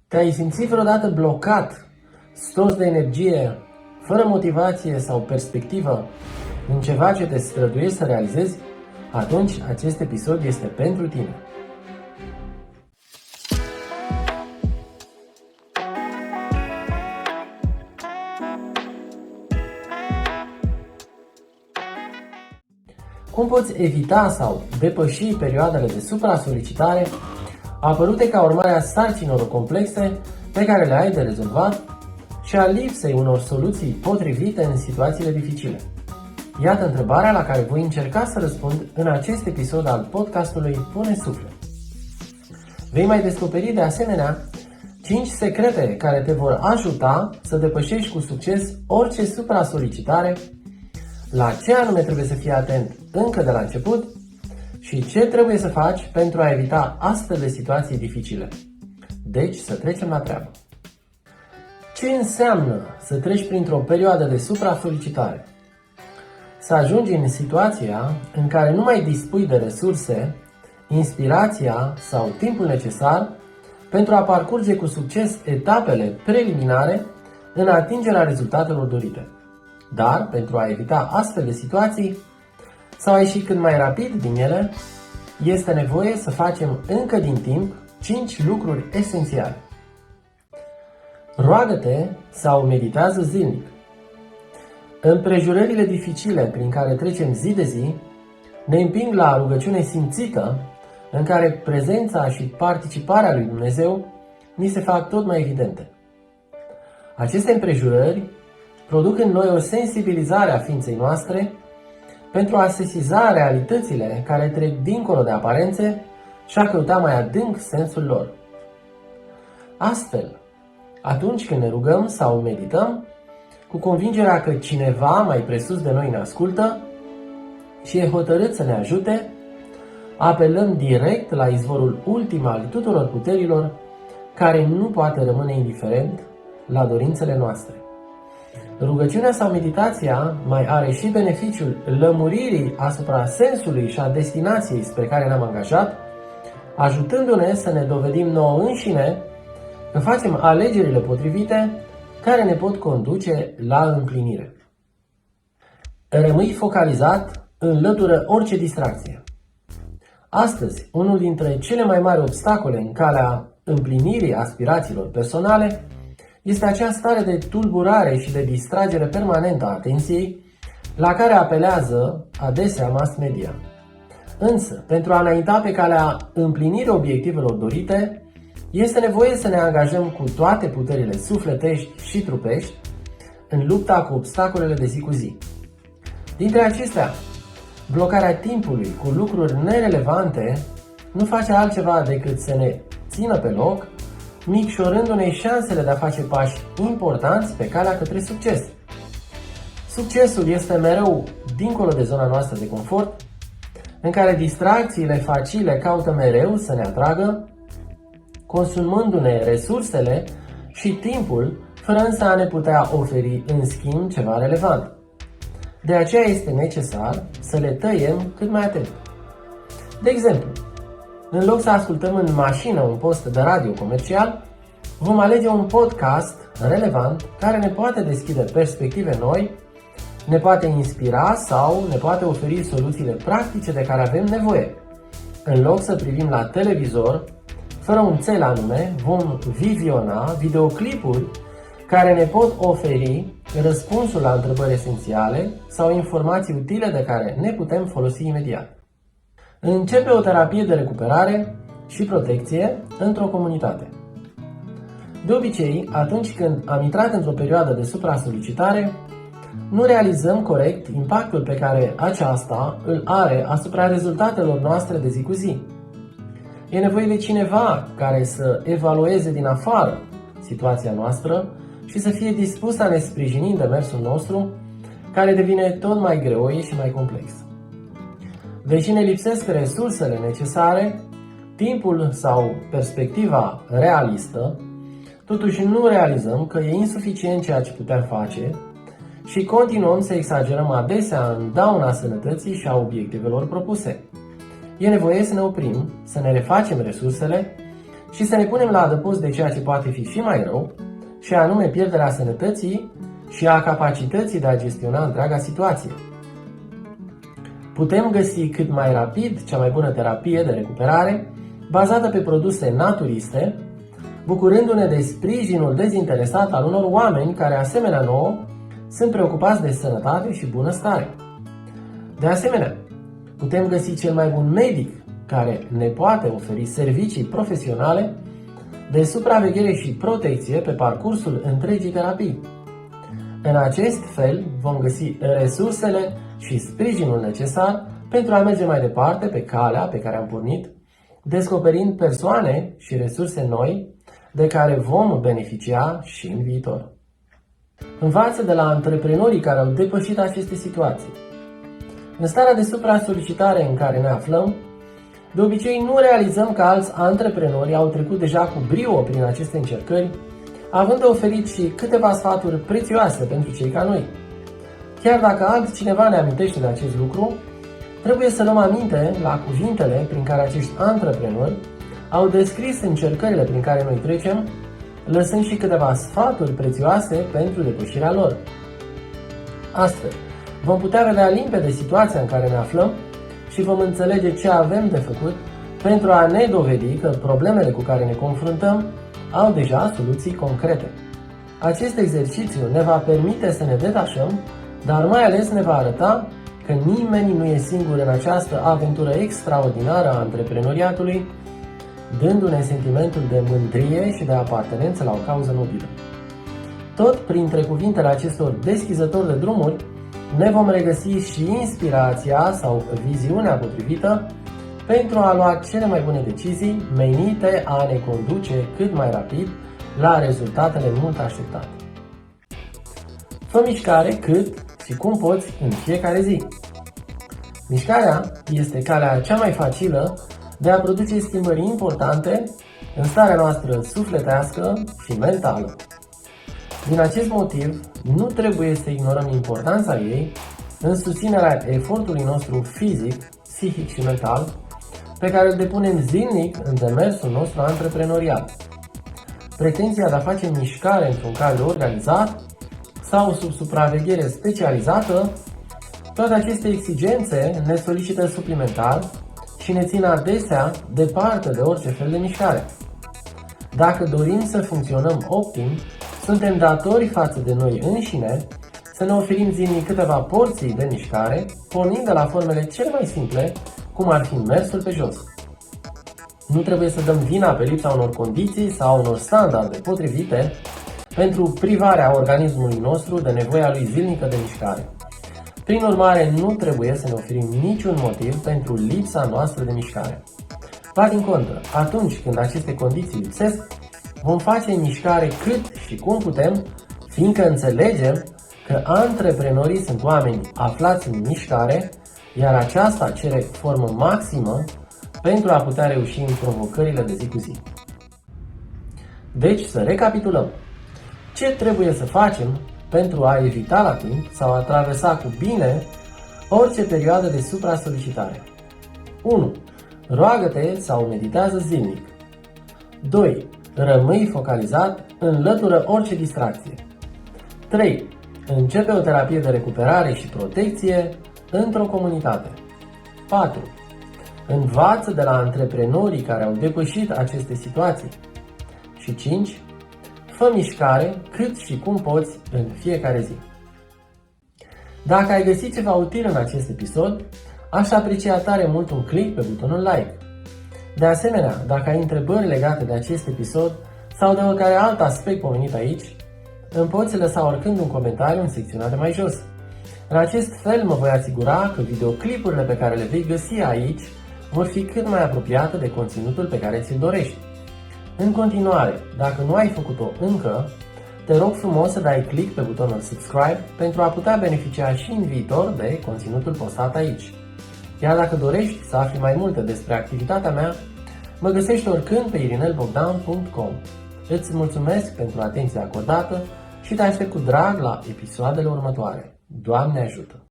Te-ai simțit vreodată blocat, stors de energie, fără motivație sau perspectivă în ceva ce te străduiești să realizezi? Atunci acest episod este pentru tine. Cum poți evita sau depăși perioadele de supra-solicitare apărute ca urmare a sarcinilor complexe pe care le ai de rezolvat și a lipsei unor soluții potrivite în situațiile dificile? Iată întrebarea la care voi încerca să răspund în acest episod al podcastului Pune Suflet. Vei mai descoperi de asemenea 5 secrete care te vor ajuta să depășești cu succes orice supra-solicitare, la ce anume trebuie să fii atent încă de la început și ce trebuie să faci pentru a evita astfel de situații dificile. Deci să trecem la treabă. Ce înseamnă să treci printr-o perioadă de supra-solicitare? Să ajungi în situația în care nu mai dispui de resurse, inspirația sau timpul necesar pentru a parcurge cu succes etapele preliminare în atingerea rezultatelor dorite. Dar, pentru a evita astfel de situații sau a ieși cât mai rapid din ele, este nevoie să facem încă din timp 5 lucruri esențiale. Roagă-te sau meditează zilnic. Împrejurările dificile prin care trecem zi de zi ne împing la rugăciune simțită, în care prezența și participarea lui Dumnezeu ni se fac tot mai evidente. Aceste împrejurări produc în noi o sensibilizare a ființei noastre pentru a sesiza realitățile care trec dincolo de aparențe și a căuta mai adânc sensul lor. Astfel, atunci când ne rugăm sau medităm, cu convingerea că cineva mai presus de noi ne ascultă și e hotărât să ne ajute, apelăm direct la izvorul ultim al tuturor puterilor, care nu poate rămâne indiferent la dorințele noastre. Rugăciunea sau meditația mai are și beneficiul lămuririi asupra sensului și a destinației spre care ne-am angajat, ajutându-ne să ne dovedim nouă înșine că facem alegerile potrivite care ne pot conduce la împlinire. Rămâi focalizat, înlătură orice distracție. Astăzi, unul dintre cele mai mari obstacole în calea împlinirii aspirațiilor personale este acea stare de tulburare și de distragere permanentă a atenției la care apelează adesea mass media. Însă, pentru a înainta pe calea împlinirii obiectivelor dorite, este nevoie să ne angajăm cu toate puterile sufletești și trupești în lupta cu obstacolele de zi cu zi. Dintre acestea, blocarea timpului cu lucruri nerelevante nu face altceva decât să ne țină pe loc, micșorându-ne șansele de a face pași importanți pe calea către succes. Succesul este mereu dincolo de zona noastră de confort, în care distracțiile facile caută mereu să ne atragă, consumându-ne resursele și timpul, fără însă a ne putea oferi în schimb ceva relevant. De aceea este necesar să le tăiem cât mai atent. De exemplu, în loc să ascultăm în mașină un post de radio comercial, vom alege un podcast relevant care ne poate deschide perspective noi, ne poate inspira sau ne poate oferi soluțiile practice de care avem nevoie. În loc să privim la televizor, fără un țel anume, vom viziona videoclipuri care ne pot oferi răspunsul la întrebări esențiale sau informații utile de care ne putem folosi imediat. Începe o terapie de recuperare și protecție într-o comunitate. De obicei, atunci când am intrat într-o perioadă de supra-solicitare, nu realizăm corect impactul pe care aceasta îl are asupra rezultatelor noastre de zi cu zi. E nevoie de cineva care să evalueze din afară situația noastră și să fie dispus să ne sprijini în demersul nostru, care devine tot mai greoi și mai complex. Deși ne lipsesc resursele necesare, timpul sau perspectiva realistă, totuși nu realizăm că e insuficient ceea ce putem face și continuăm să exagerăm adesea în dauna sănătății și a obiectivelor propuse. E nevoie să ne oprim, să ne refacem resursele și să ne punem la adăpost de ceea ce poate fi și mai rău, și anume pierderea sănătății și a capacității de a gestiona întreaga situație. Putem găsi cât mai rapid cea mai bună terapie de recuperare, bazată pe produse naturiste, bucurându-ne de sprijinul dezinteresat al unor oameni care, asemenea nouă, sunt preocupați de sănătate și bunăstare. De asemenea, putem găsi cel mai bun medic care ne poate oferi servicii profesionale de supraveghere și protecție pe parcursul întregii terapii. În acest fel vom găsi resursele și sprijinul necesar pentru a merge mai departe pe calea pe care am pornit, descoperind persoane și resurse noi de care vom beneficia și în viitor. Învață de la antreprenorii care au depășit aceste situații. În starea de supra-solicitare în care ne aflăm, de obicei nu realizăm că alți antreprenori au trecut deja cu brio prin aceste încercări, având de oferit și câteva sfaturi prețioase pentru cei ca noi. Chiar dacă altcineva ne amintește de acest lucru, trebuie să luăm aminte la cuvintele prin care acești antreprenori au descris încercările prin care noi trecem, lăsând și câteva sfaturi prețioase pentru depășirea lor. Astfel, vom putea vedea limpede situația în care ne aflăm și vom înțelege ce avem de făcut pentru a ne dovedi că problemele cu care ne confruntăm au deja soluții concrete. Acest exercițiu ne va permite să ne detașăm, dar mai ales ne va arăta că nimeni nu e singur în această aventură extraordinară a antreprenoriatului, dându-ne sentimentul de mândrie și de apartenență la o cauză nobilă. Tot printre cuvintele acestor deschizători de drumuri, ne vom regăsi și inspirația sau viziunea potrivită pentru a lua cele mai bune decizii menite a ne conduce cât mai rapid la rezultatele mult așteptate. Fă mișcare cât și cum poți în fiecare zi. Mișcarea este calea cea mai facilă de a produce schimbări importante în starea noastră sufletească și mentală. Din acest motiv, nu trebuie să ignorăm importanța ei în susținerea efortului nostru fizic, psihic și mental, pe care îl depunem zilnic în demersul nostru antreprenorial. Pretenția de a face mișcare într-un cadru organizat sau sub supraveghere specializată, toate aceste exigențe ne solicită suplimentar și ne țin adesea departe de orice fel de mișcare. Dacă dorim să funcționăm optim, suntem datori față de noi înșine să ne oferim zilnic câteva porții de mișcare, pornind de la formele cele mai simple, cum ar fi mersul pe jos. Nu trebuie să dăm vina pe lipsa unor condiții sau unor standarde potrivite pentru privarea organismului nostru de nevoia lui zilnică de mișcare. Prin urmare, nu trebuie să ne oferim niciun motiv pentru lipsa noastră de mișcare. Ba din contră, atunci când aceste condiții lipsesc, vom face mișcare cât și cum putem, fiindcă înțelegem că antreprenorii sunt oameni aflați în mișcare, iar aceasta cere formă maximă pentru a putea reuși în provocările de zi cu zi. Deci, să recapitulăm. Ce trebuie să facem pentru a evita la timp sau a traversa cu bine orice perioadă de supra-solicitare? 1. Roagă-te sau meditează zilnic. 2. Rămâi focalizat, înlătură orice distracție. 3. Începe o terapie de recuperare și protecție într-o comunitate. 4. Învață de la antreprenorii care au depășit aceste situații. Și 5. Fă mișcare cât și cum poți în fiecare zi. Dacă ai găsit ceva util în acest episod, aș aprecia tare mult un click pe butonul like. De asemenea, dacă ai întrebări legate de acest episod sau de oricare alt aspect pomenit aici, îmi poți lăsa oricând un comentariu în secțiunea de mai jos. În acest fel mă voi asigura că videoclipurile pe care le vei găsi aici vor fi cât mai apropiate de conținutul pe care ți-l dorești. În continuare, dacă nu ai făcut-o încă, te rog frumos să dai click pe butonul subscribe pentru a putea beneficia și în viitor de conținutul postat aici. Iar dacă dorești să afli mai multe despre activitatea mea, mă găsești oricând pe irinelbogdan.com. Îți mulțumesc pentru atenția acordată și te aștept cu drag la episoadele următoare. Doamne ajută!